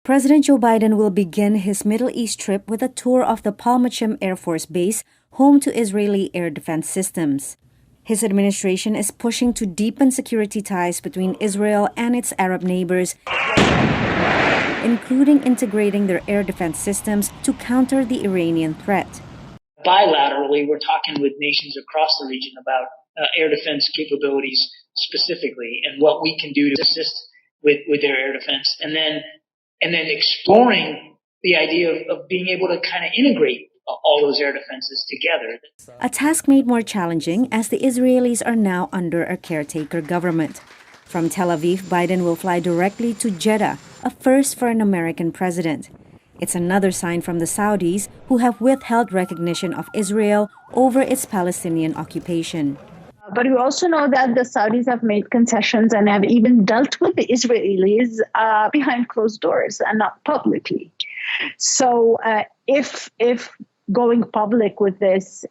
President Joe Biden will begin his Middle East trip with a tour of the Palmachim Air Force Base, home to Israeli air defense systems. His administration is pushing to deepen security ties between Israel and its Arab neighbors, including integrating their air defense systems to counter the Iranian threat. Bilaterally, we're talking with nations across the region about air defense capabilities specifically and what we can do to assist with their air defense. And then exploring the idea of being able to kind of integrate all those air defenses together. A task made more challenging as the Israelis are now under a caretaker government. From Tel Aviv, Biden will fly directly to Jeddah, a first for an American president. It's another sign from the Saudis, who have withheld recognition of Israel over its Palestinian occupation. But we also know that the Saudis have made concessions and have even dealt with the Israelis behind closed doors and not publicly. So if going public with this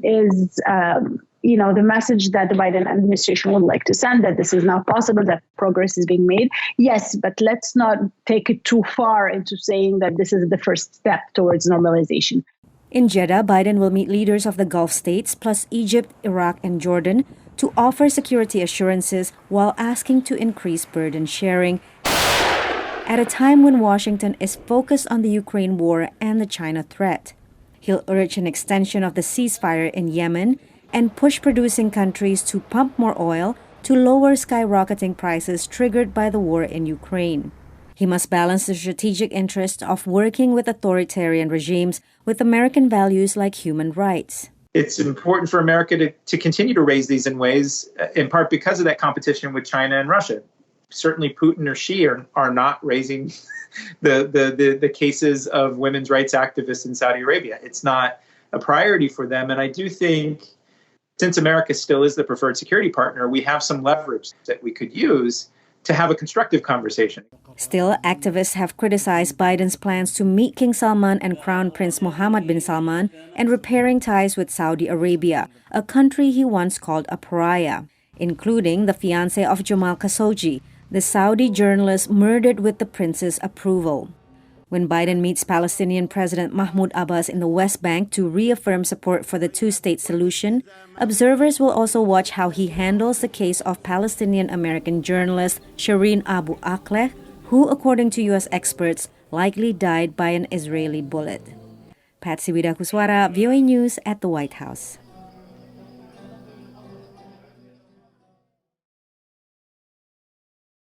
is, the message that the Biden administration would like to send, that this is not possible, that progress is being made, yes, but let's not take it too far into saying that this is the first step towards normalization. In Jeddah, Biden will meet leaders of the Gulf states, plus Egypt, Iraq, and Jordan, to offer security assurances while asking to increase burden sharing at a time when Washington is focused on the Ukraine war and the China threat. He'll urge an extension of the ceasefire in Yemen and push producing countries to pump more oil to lower skyrocketing prices triggered by the war in Ukraine. He must balance the strategic interest of working with authoritarian regimes with American values like human rights. It's important for America to continue to raise these in ways, in part because of that competition with China and Russia. Certainly Putin or Xi are not raising the cases of women's rights activists in Saudi Arabia. It's not a priority for them. And I do think, since America still is the preferred security partner, we have some leverage that we could use to have a constructive conversation. Still, activists have criticized Biden's plans to meet King Salman and Crown Prince Mohammed bin Salman and repairing ties with Saudi Arabia, a country he once called a pariah, including the fiancé of Jamal Khashoggi, the Saudi journalist murdered with the prince's approval. When Biden meets Palestinian President Mahmoud Abbas in the West Bank to reaffirm support for the two-state solution, observers will also watch how he handles the case of Palestinian-American journalist Shereen Akleh, who, according to U.S. experts, likely died by an Israeli bullet. Patsy, Widakuswara, VOA News at the White House.